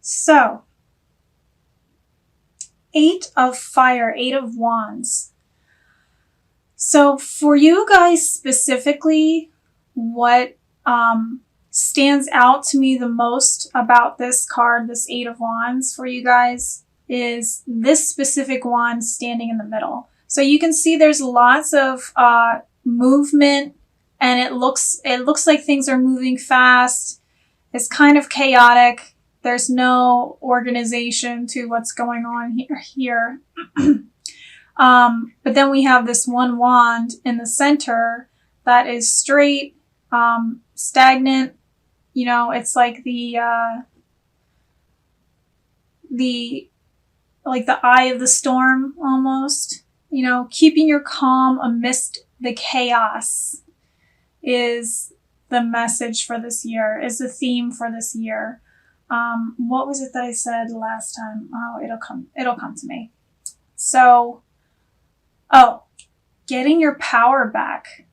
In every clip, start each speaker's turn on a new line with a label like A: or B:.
A: So, 8 of fire, 8 of wands. So for you guys specifically, what stands out to me the most about this card, this 8 of wands for you guys, is this specific wand standing in the middle. So you can see there's lots of movement, and it looks like things are moving fast. It's kind of chaotic. There's no organization to what's going on here. But then we have this one wand in the center that is straight, stagnant. You know, it's like the eye of the storm almost. You know, keeping your calm amidst the chaos is the message for this year, is the theme for this year. What was it that I said last time? Oh, it'll come to me. So, getting your power back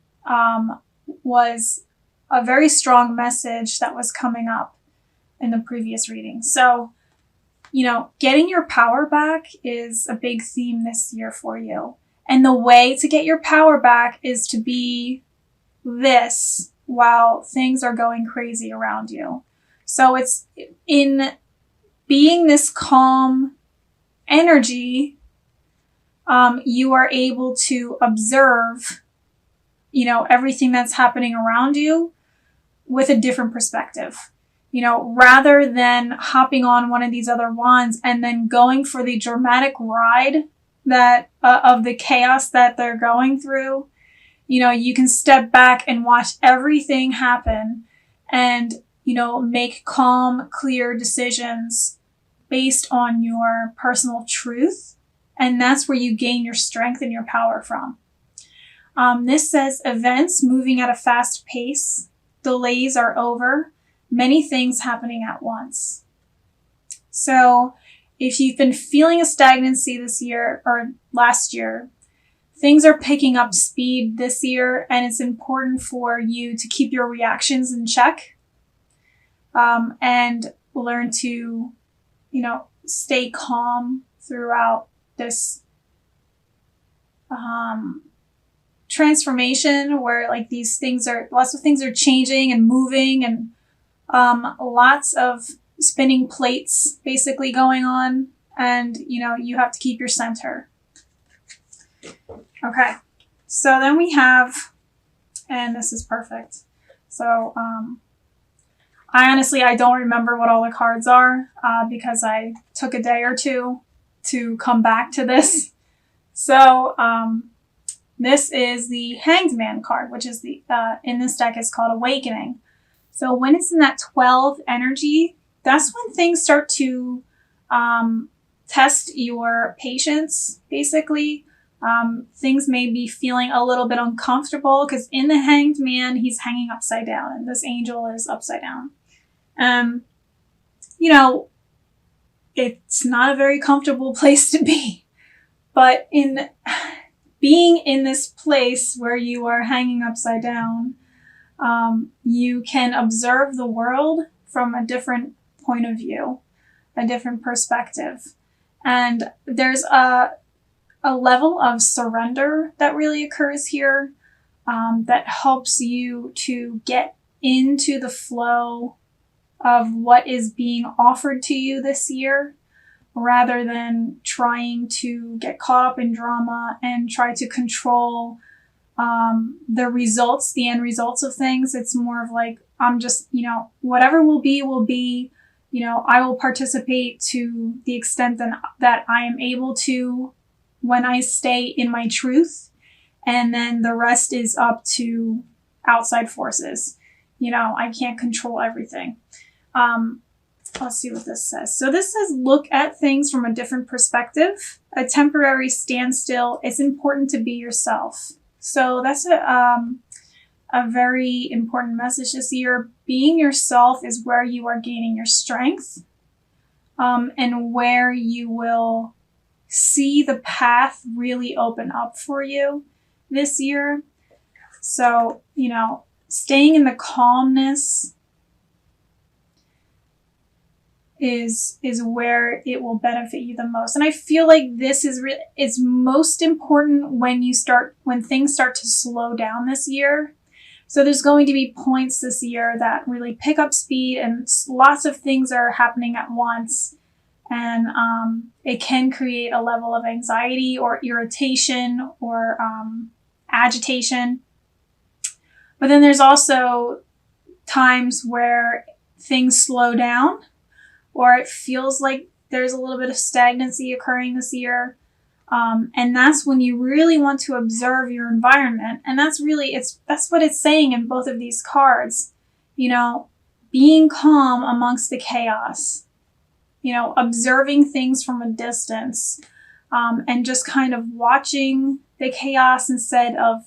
A: was a very strong message that was coming up in the previous reading. So, you know, getting your power back is a big theme this year for you. And the way to get your power back is to be this while things are going crazy around you. So it's in being this calm energy, you are able to observe, you know, everything that's happening around you with a different perspective. You know, rather than hopping on one of these other wands and then going for the dramatic ride that of the chaos that they're going through, you know, you can step back and watch everything happen and, you know, make calm, clear decisions based on your personal truth. And that's where you gain your strength and your power from. This says events moving at a fast pace. Delays are over. Many things happening at once. So if you've been feeling a stagnancy this year or last year, things are picking up speed this year, and it's important for you to keep your reactions in check, and learn to, you know, stay calm throughout this transformation where like lots of things are changing and moving, and lots of spinning plates basically going on, and you know, you have to keep your center. Okay, so then we have, and this is perfect. So I don't remember what all the cards are because I took a day or two to come back to this. So this is the Hanged Man card, which is the in this deck is called Awakening. So when it's in that 12 energy, that's when things start to test your patience, basically. Things may be feeling a little bit uncomfortable because in the Hanged Man, he's hanging upside down and this angel is upside down. You know, it's not a very comfortable place to be, but in being in this place where you are hanging upside down, you can observe the world from a different point of view, a different perspective. And there's a level of surrender that really occurs here that helps you to get into the flow of what is being offered to you this year, rather than trying to get caught up in drama and try to control the end results of things. It's more of like, I'm just, you know, whatever will be, you know, I will participate to the extent that I am able to when I stay in my truth. And then the rest is up to outside forces. You know, I can't control everything. Let's see what this says. So this says, look at things from a different perspective, a temporary standstill. It's important to be yourself. So that's a very important message this year. Being yourself is where you are gaining your strength, and where you will see the path really open up for you this year. So, you know, staying in the calmness is where it will benefit you the most. And I feel like this is most important when things start to slow down this year. So there's going to be points this year that really pick up speed, and lots of things are happening at once. And it can create a level of anxiety or irritation or agitation. But then there's also times where things slow down, or it feels like there's a little bit of stagnancy occurring this year. And that's when you really want to observe your environment. And that's what it's saying in both of these cards. Being calm amongst the chaos, observing things from a distance, and just kind of watching the chaos instead of,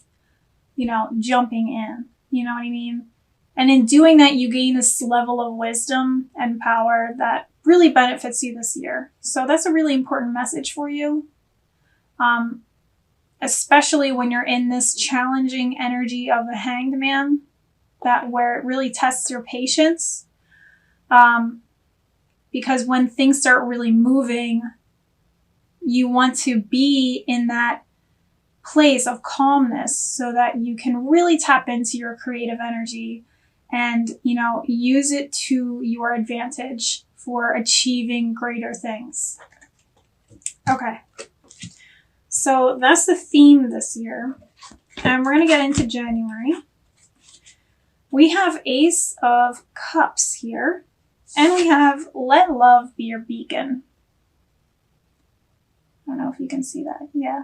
A: jumping in. You know what I mean? And in doing that, you gain this level of wisdom and power that really benefits you this year. So that's a really important message for you. Especially when you're in this challenging energy of the Hanged Man, where it really tests your patience. Because when things start really moving, you want to be in that place of calmness so that you can really tap into your creative energy and, use it to your advantage for achieving greater things. Okay. So that's the theme this year. And we're going to get into January. We have Ace of Cups here. And we have Let Love Be Your Beacon. I don't know if you can see that. Yeah.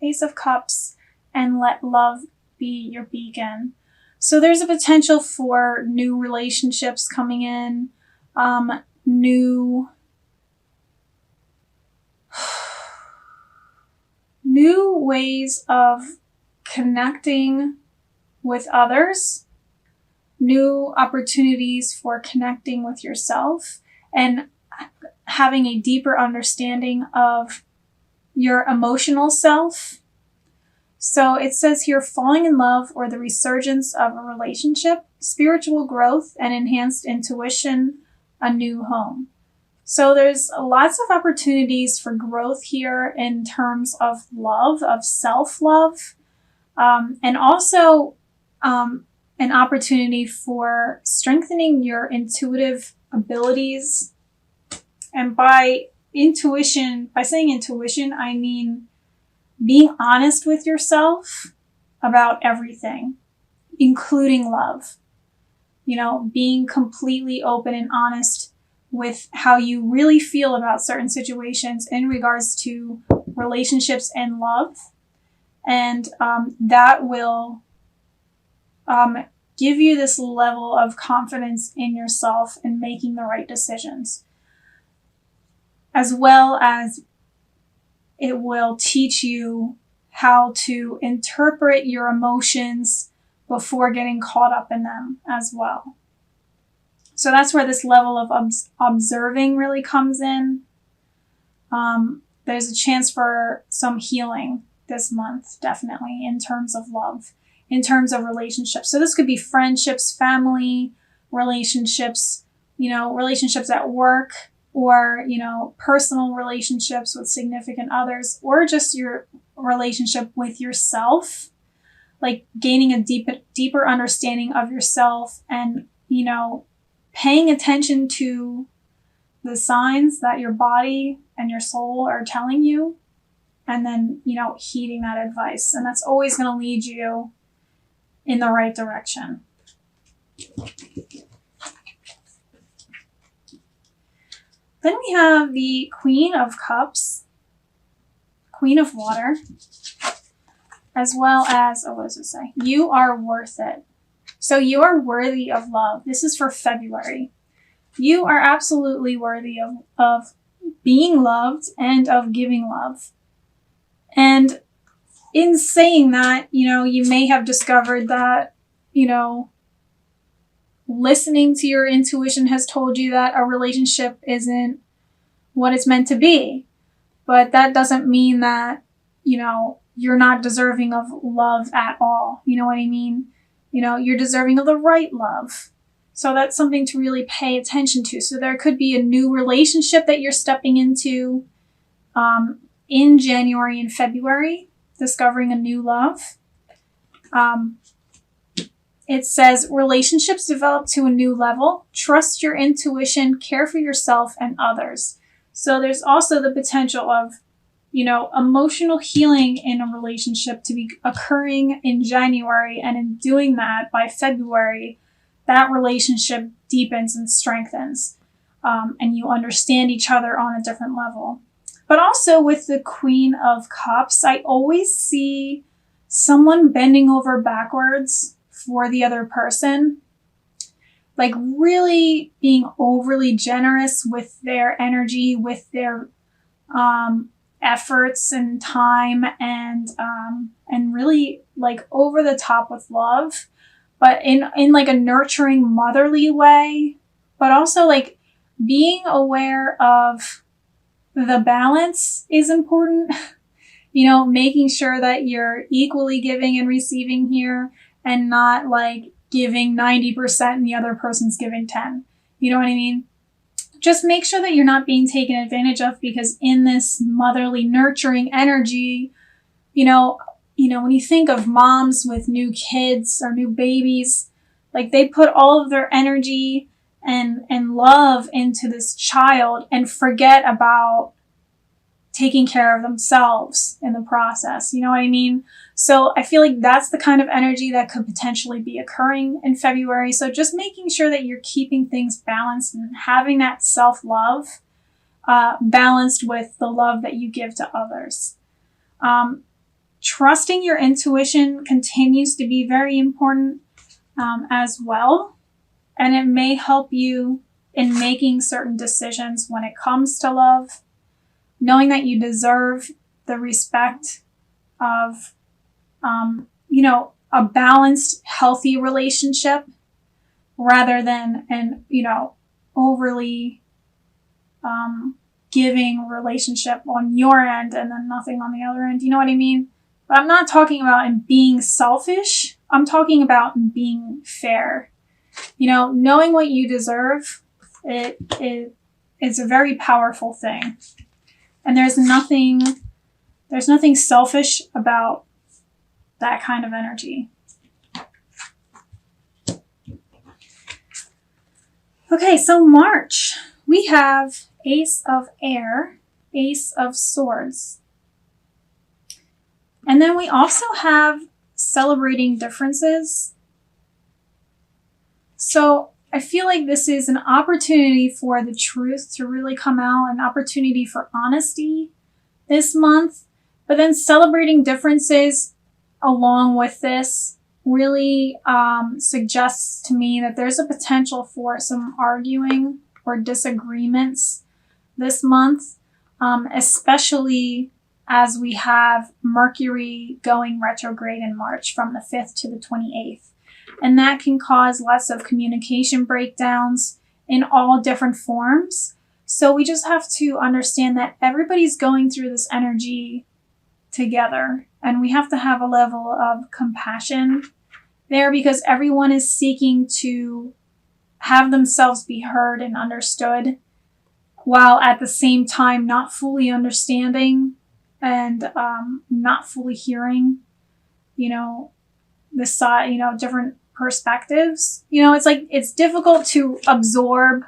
A: Ace of Cups and Let Love Be Your Beacon. So there's a potential for new relationships coming in. New ways of connecting with others, new opportunities for connecting with yourself, and having a deeper understanding of your emotional self. So it says here, falling in love or the resurgence of a relationship, spiritual growth and enhanced intuition, a new home. So there's lots of opportunities for growth here in terms of love, of self-love, and also an opportunity for strengthening your intuitive abilities. And by saying intuition, I mean being honest with yourself about everything, including love. Being completely open and honest with how you really feel about certain situations in regards to relationships and love. And that will give you this level of confidence in yourself and making the right decisions, as well as it will teach you how to interpret your emotions before getting caught up in them as well. So that's where this level of observing really comes in. There's a chance for some healing this month, definitely, in terms of love, in terms of relationships. So this could be friendships, family, relationships, relationships at work, or, personal relationships with significant others, or just your relationship with yourself, like gaining a deeper understanding of yourself and, paying attention to the signs that your body and your soul are telling you, and then, heeding that advice. And that's always going to lead you in the right direction. Then we have the Queen of Cups, Queen of Water, as well as, what does it say? You are worth it. So you are worthy of love. This is for February. You are absolutely worthy of being loved and of giving love. And in saying that, you may have discovered that, listening to your intuition has told you that a relationship isn't what it's meant to be. But that doesn't mean that, you're not deserving of love at all. You know what I mean? You're deserving of the right love. So that's something to really pay attention to. So there could be a new relationship that you're stepping into in January and February, discovering a new love. It says relationships develop to a new level. Trust your intuition, care for yourself and others. So there's also the potential of, emotional healing in a relationship to be occurring in January. And in doing that, by February, that relationship deepens and strengthens. And you understand each other on a different level. But also with the Queen of Cups, I always see someone bending over backwards for the other person. Like really being overly generous with their energy, with their efforts and time, and really like over the top with love, but in like a nurturing, motherly way, but also like being aware of the balance is important. Making sure that you're equally giving and receiving here, and not like giving 90% and the other person's giving 10. You know what I mean? Just make sure that you're not being taken advantage of, because in this motherly, nurturing energy, when you think of moms with new kids or new babies, like they put all of their energy and love into this child and forget about taking care of themselves in the process. You know what I mean? So I feel like that's the kind of energy that could potentially be occurring in February. So just making sure that you're keeping things balanced and having that self-love balanced with the love that you give to others. Trusting your intuition continues to be very important as well. And it may help you in making certain decisions when it comes to love. Knowing that you deserve the respect of, a balanced, healthy relationship rather than an, overly giving relationship on your end and then nothing on the other end. You know what I mean? But I'm not talking about in being selfish. I'm talking about in being fair. Knowing what you deserve, it's a very powerful thing. And there's nothing selfish about that kind of energy. Okay, so March, we have Ace of Air, Ace of Swords. And then we also have celebrating differences. So I feel like this is an opportunity for the truth to really come out, an opportunity for honesty this month. But then celebrating differences along with this really suggests to me that there's a potential for some arguing or disagreements this month, especially as we have Mercury going retrograde in March from the 5th to the 28th. And that can cause lots of communication breakdowns in all different forms. So we just have to understand that everybody's going through this energy together. And we have to have a level of compassion there, because everyone is seeking to have themselves be heard and understood, while at the same time not fully understanding and not fully hearing, the side, different perspectives. It's like it's difficult to absorb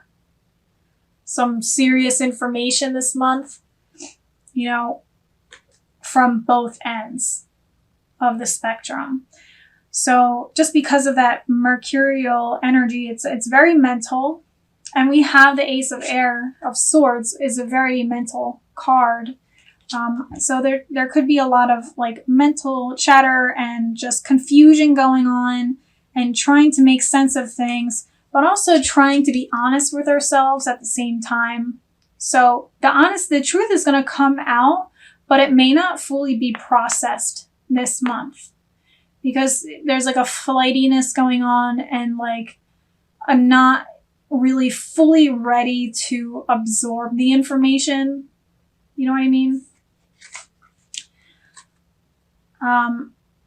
A: some serious information this month, from both ends of the spectrum. So just because of that mercurial energy, it's very mental. And we have the Ace of Air of Swords is a very mental card. So there could be a lot of like mental chatter and just confusion going on and trying to make sense of things, but also trying to be honest with ourselves at the same time. So the truth is going to come out, but it may not fully be processed this month, because there's like a flightiness going on and like a not really fully ready to absorb the information. You know what I mean?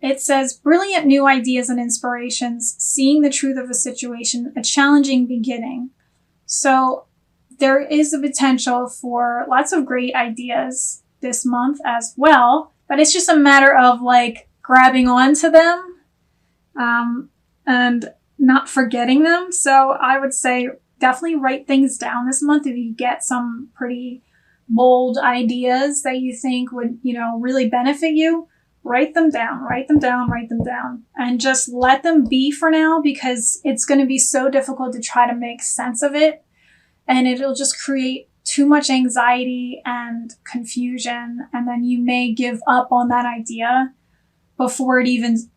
A: it says brilliant new ideas and inspirations, seeing the truth of a situation, a challenging beginning. So there is a potential for lots of great ideas this month as well, but it's just a matter of like grabbing onto them and not forgetting them. So I would say definitely write things down this month if you get some pretty bold ideas that you think would, really benefit you. Write them down, and just let them be for now, because it's going to be so difficult to try to make sense of it. And it'll just create too much anxiety and confusion. And then you may give up on that idea before it even,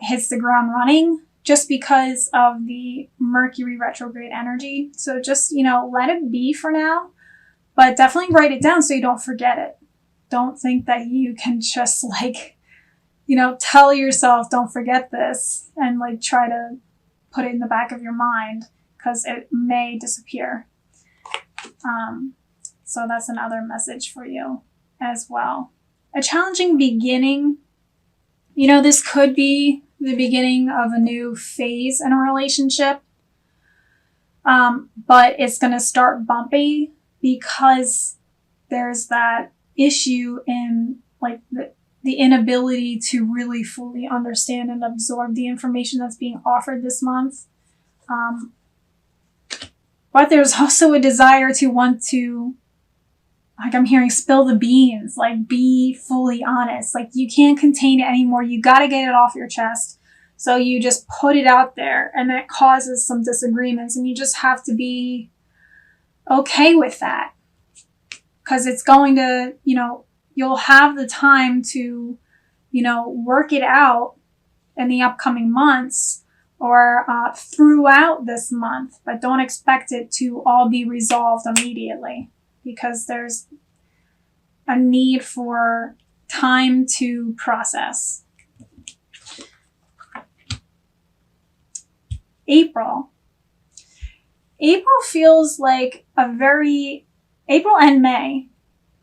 A: hits the ground running, just because of the Mercury retrograde energy. So just, let it be for now, but definitely write it down so you don't forget it. Don't think that you can just tell yourself, don't forget this, and try to put it in the back of your mind, because it may disappear. So that's another message for you as well. A challenging beginning. This could be the beginning of a new phase in a relationship. But it's going to start bumpy because there's that issue in the inability to really fully understand and absorb the information that's being offered this month. But there's also a desire to want to, I'm hearing, spill the beans, be fully honest. You can't contain it anymore. You got to get it off your chest. So you just put it out there, and that causes some disagreements, and you just have to be okay with that, because it's going to, you'll have the time to, work it out in the upcoming months, or throughout this month, but don't expect it to all be resolved immediately, because there's a need for time to process. April feels like April and May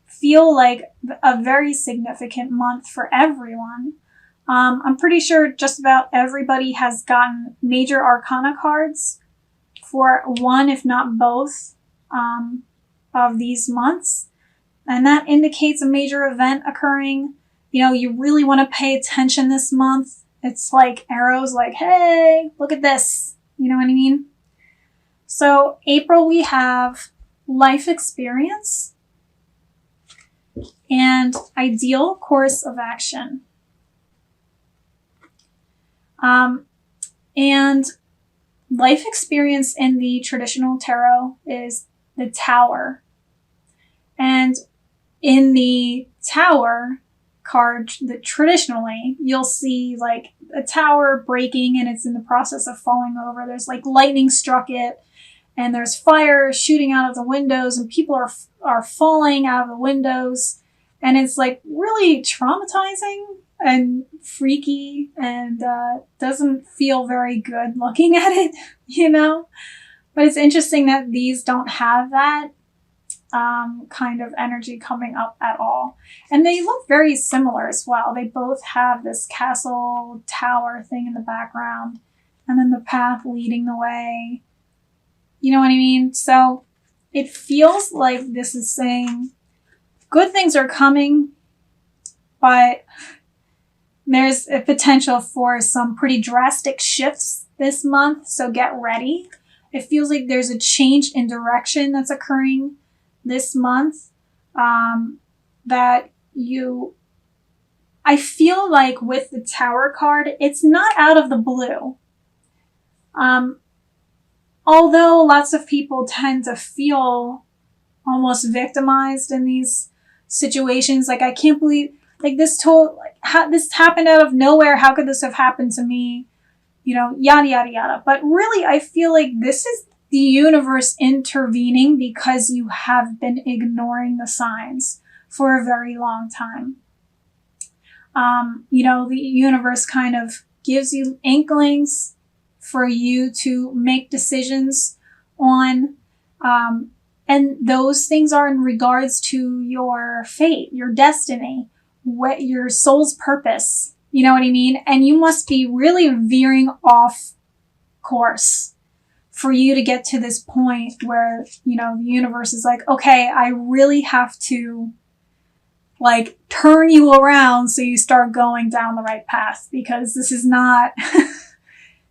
A: feel like a very significant month for everyone. I'm pretty sure just about everybody has gotten major arcana cards for one, if not both, of these months. And that indicates a major event occurring. You really want to pay attention this month. It's like arrows, hey, look at this. You know what I mean? So April, we have life experience and ideal course of action. And life experience in the traditional tarot is the Tower. And in the Tower card, that traditionally you'll see a tower breaking and it's in the process of falling over. There's lightning struck it, and there's fire shooting out of the windows, and people are falling out of the windows, and it's really traumatizing and freaky, and doesn't feel very good looking at it, But it's interesting that these don't have that kind of energy coming up at all. And they look very similar as well. They both have this castle tower thing in the background, and then the path leading the way. You know what I mean? So it feels like this is saying good things are coming, but there's a potential for some pretty drastic shifts this month, so get ready. It feels like there's a change in direction that's occurring this month, I feel like with the Tower card, it's not out of the blue. Although lots of people tend to feel almost victimized in these situations, I can't believe, this this happened out of nowhere. How could this have happened to me? Yada, yada, yada. But really, I feel like this is the universe intervening because you have been ignoring the signs for a very long time. The universe kind of gives you inklings for you to make decisions on, and those things are in regards to your fate, your destiny, what your soul's purpose. You know what I mean? And you must be really veering off course for you to get to this point where, you know, the universe is like, okay, I really have to like turn you around so you start going down the right path, because this is not,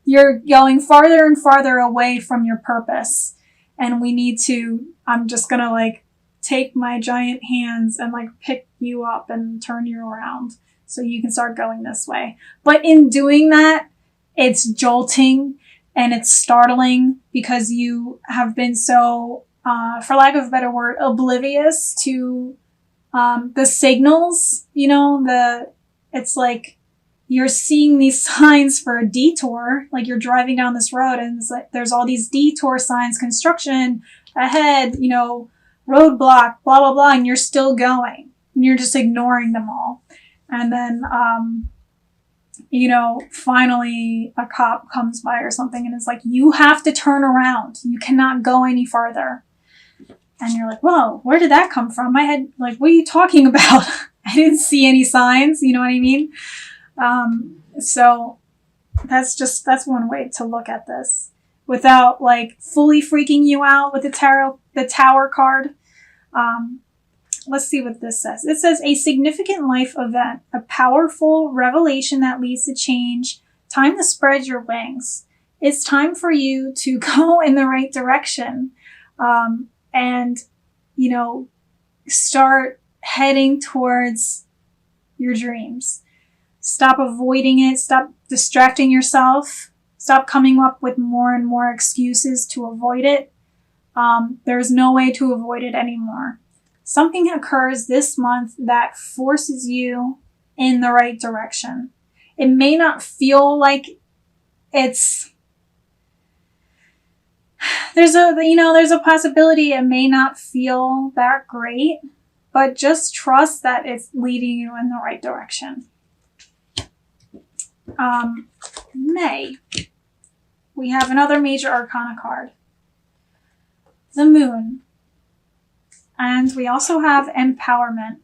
A: you're going farther and farther away from your purpose. And we need to, I'm just going to like take my giant hands and like pick you up and turn you around so you can start going this way. But in doing that, it's jolting and it's startling because you have been so, for lack of a better word, oblivious to the signals. You know, it's like you're seeing these signs for a detour, like you're driving down this road and it's like there's all these detour signs, construction ahead, you know, roadblock, blah, blah, blah, and you're still going. And you're just ignoring them all. And then, you know, finally a cop comes by or something and it's like, you have to turn around. You cannot go any farther. And you're like, whoa, where did that come from? I had, like, what are you talking about? I didn't see any signs. You know what I mean? So that's one way to look at this without like fully freaking you out with the tower card. Let's see what this says. It says a significant life event, a powerful revelation that leads to change. Time to spread your wings. It's time for you to go in the right direction. And, you know, start heading towards your dreams. Stop avoiding it. Stop distracting yourself. Stop coming up with more and more excuses to avoid it. There's no way to avoid it anymore. Something occurs this month that forces you in the right direction. It may not feel like it's, there's a possibility it may not feel that great, but just trust that it's leading you in the right direction. May, we have another major arcana card, the Moon. And we also have empowerment.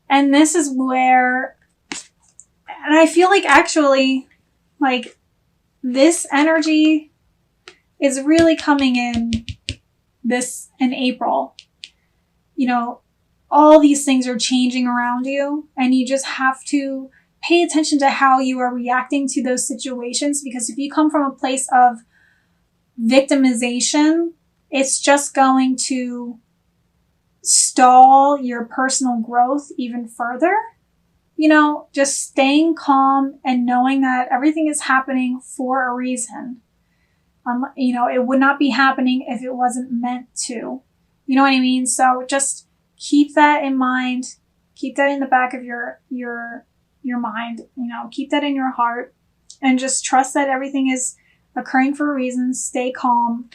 A: And this is where, and I feel like actually, like, this energy is really coming in April. You know, all these things are changing around you, and you just have to pay attention to how you are reacting to those situations, because if you come from a place of victimization, it's just going to stall your personal growth even further. You know, just staying calm and knowing that everything is happening for a reason. You know, it would not be happening if it wasn't meant to. You know what I mean? So just keep that in mind. Keep that in the back of your mind. You know, keep that in your heart, and just trust that everything is occurring for a reason. Stay calm.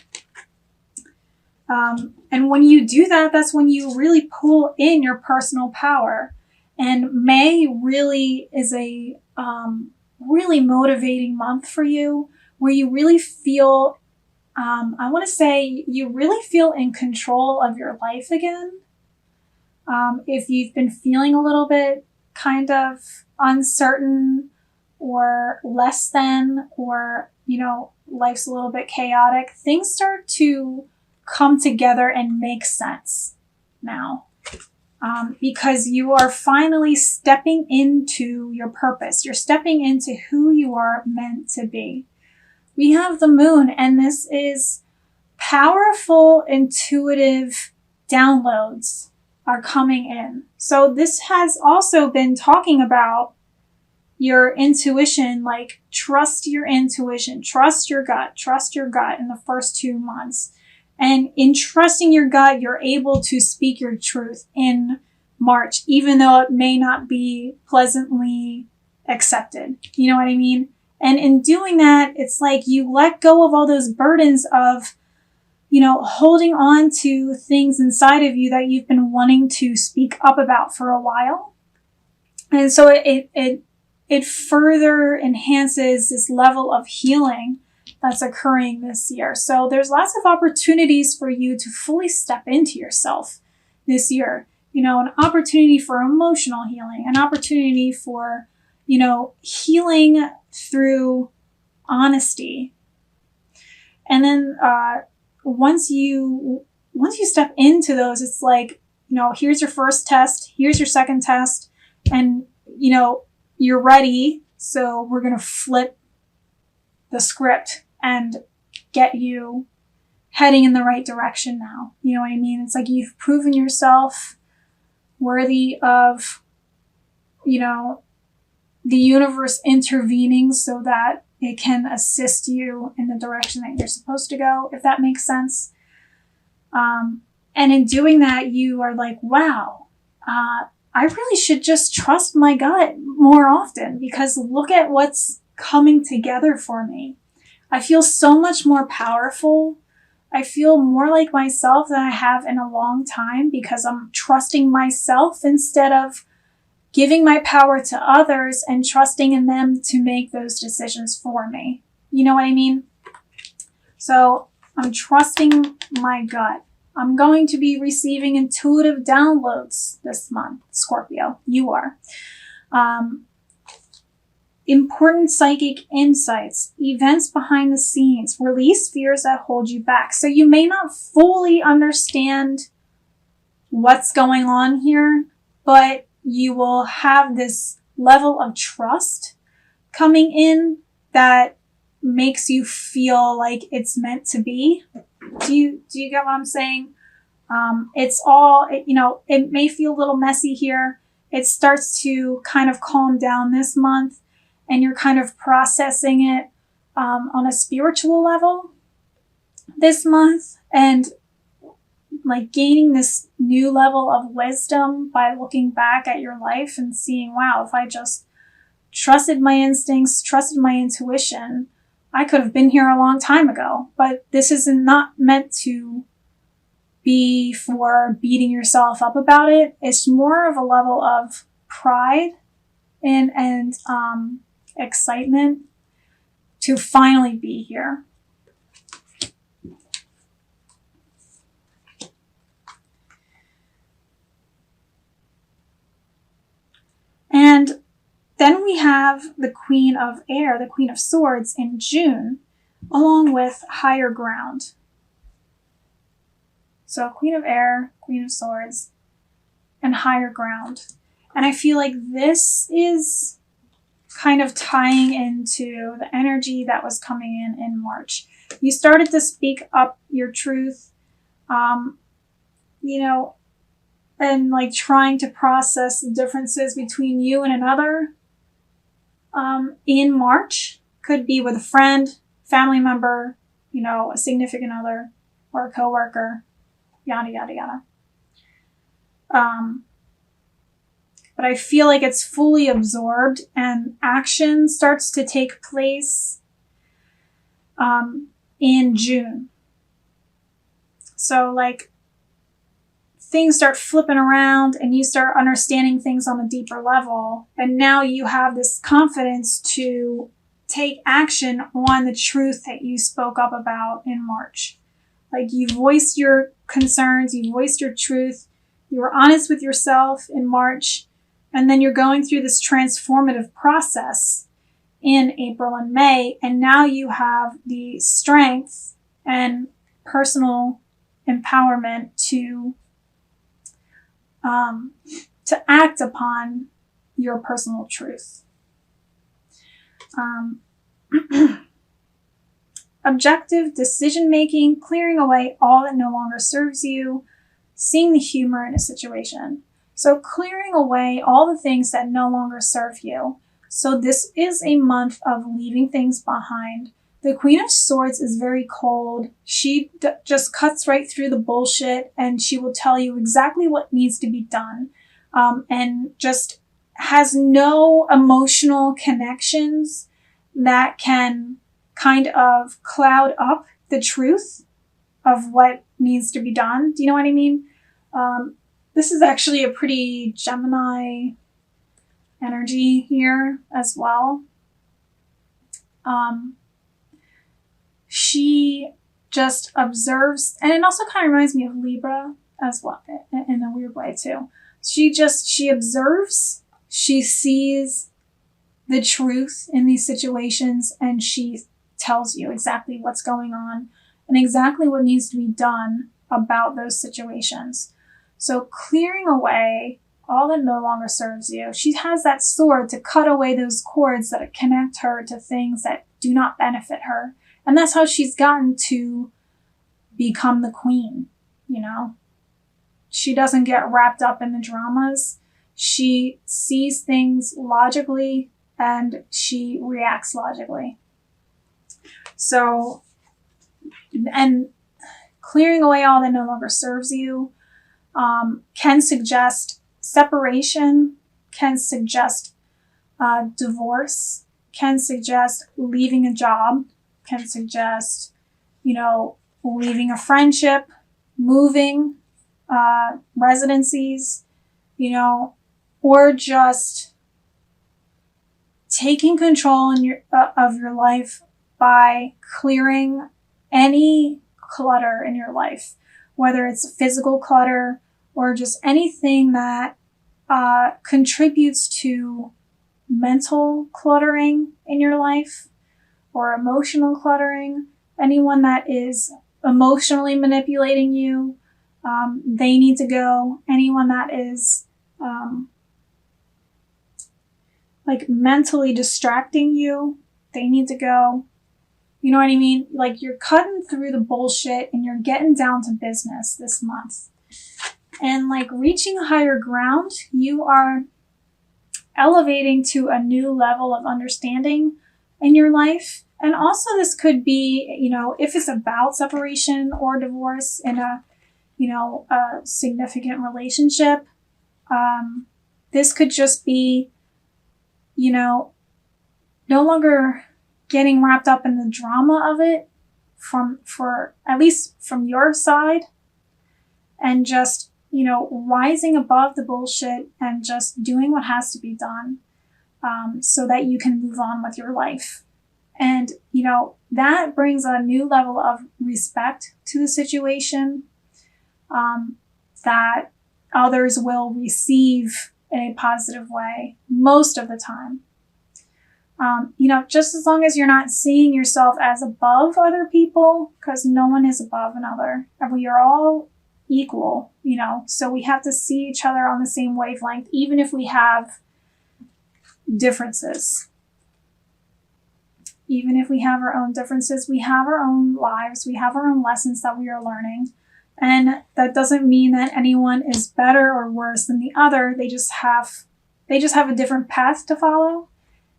A: And when you do that, that's when you really pull in your personal power. And May really is a really motivating month for you, where you really feel, I want to say, you really feel in control of your life again. If you've been feeling a little bit kind of uncertain or less than, or, you know, life's a little bit chaotic, things start to come together and make sense now. Because you are finally stepping into your purpose. You're stepping into who you are meant to be. We have the Moon, and this is powerful, intuitive downloads are coming in. So this has also been talking about your intuition, like trust your intuition, trust your gut in the first 2 months. And in trusting your gut, you're able to speak your truth in March, even though it may not be pleasantly accepted. You know what I mean? And in doing that, it's like you let go of all those burdens of, you know, holding on to things inside of you that you've been wanting to speak up about for a while. And so it further enhances this level of healing that's occurring this year. So there's lots of opportunities for you to fully step into yourself this year. You know, an opportunity for emotional healing, an opportunity for, healing through honesty. And then once you step into those, it's like, here's your first test, here's your second test, and you're ready. So we're going to flip the script and get you heading in the right direction now. You know what I mean? It's like you've proven yourself worthy of, the universe intervening so that it can assist you in the direction that you're supposed to go, if that makes sense. And in doing that, you are like, wow, I really should just trust my gut more often, because look at what's coming together for me. I feel so much more powerful. I feel more like myself than I have in a long time, because I'm trusting myself instead of giving my power to others and trusting in them to make those decisions for me. You know what I mean? So I'm trusting my gut. I'm going to be receiving intuitive downloads this month, Scorpio. You are. Important psychic insights, events behind the scenes, release fears that hold you back. So you may not fully understand what's going on here, but you will have this level of trust coming in that makes you feel like it's meant to be. Do you get what I'm saying? It's all, it may feel a little messy here. It starts to kind of calm down this month, and you're kind of processing it on a spiritual level this month, and like gaining this new level of wisdom by looking back at your life and seeing, wow, if I just trusted my instincts, trusted my intuition, I could have been here a long time ago. But this is not meant to be for beating yourself up about it. It's more of a level of pride and excitement to finally be here. And then we have the Queen of Air, the Queen of Swords in June, along with Higher Ground. So Queen of Air, Queen of Swords, and Higher Ground. And I feel like this is kind of tying into the energy that was coming in March. You started to speak up your truth, and like trying to process the differences between you and another in March. Could be with a friend, family member, a significant other, or a coworker, yada, yada, yada. But I feel like it's fully absorbed, and action starts to take place in June. So like things start flipping around and you start understanding things on a deeper level. And now you have this confidence to take action on the truth that you spoke up about in March. Like you voiced your concerns, you voiced your truth, you were honest with yourself in March, and then you're going through this transformative process in April and May, and now you have the strength and personal empowerment to act upon your personal truth. Objective decision-making, clearing away all that no longer serves you, seeing the humor in a situation. So clearing away all the things that no longer serve you. So this is a month of leaving things behind. The Queen of Swords is very cold. She just cuts right through the bullshit, and she will tell you exactly what needs to be done, and just has no emotional connections that can kind of cloud up the truth of what needs to be done. Do you know what I mean? This is actually a pretty Gemini energy here as well. She just observes, and it also kind of reminds me of Libra as well, in a weird way too. She observes, she sees the truth in these situations, and she tells you exactly what's going on and exactly what needs to be done about those situations. So clearing away all that no longer serves you. She has that sword to cut away those cords that connect her to things that do not benefit her. And that's how she's gotten to become the queen, you know? She doesn't get wrapped up in the dramas. She sees things logically and she reacts logically. So, and clearing away all that no longer serves you can suggest separation, can suggest divorce, can suggest leaving a job, can suggest, leaving a friendship, moving residencies, or just taking control of your life by clearing any clutter in your life, whether it's physical clutter or just anything that contributes to mental cluttering in your life or emotional cluttering. Anyone that is emotionally manipulating you, they need to go. Anyone that is mentally distracting you, they need to go. You know what I mean? Like, you're cutting through the bullshit and you're getting down to business this month. And reaching higher ground, you are elevating to a new level of understanding in your life. And also this could be, if it's about separation or divorce in a significant relationship, this could just be, no longer getting wrapped up in the drama of it for at least from your side, and just, rising above the bullshit and just doing what has to be done, so that you can move on with your life. And, that brings a new level of respect to the situation, that others will receive in a positive way most of the time. Just as long as you're not seeing yourself as above other people, because no one is above another. And we are all equal, so we have to see each other on the same wavelength, even if we have differences. Even if we have our own differences, we have our own lives, we have our own lessons that we are learning. And that doesn't mean that anyone is better or worse than the other. They just have a different path to follow.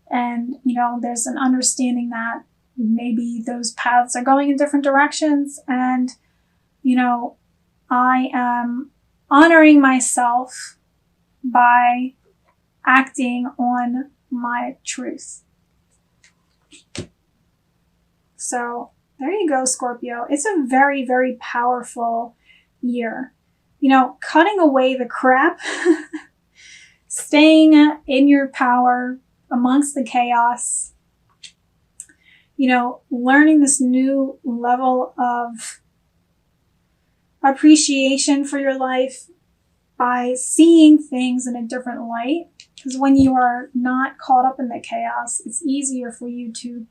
A: And, there's an understanding that maybe those paths are going in different directions. And, I am honoring myself by acting on my truth. So there you go, Scorpio. It's a very, very powerful year. Cutting away the crap, staying in your power amongst the chaos, learning this new level of appreciation for your life by seeing things in a different light. Because when you are not caught up in the chaos, it's easier for you to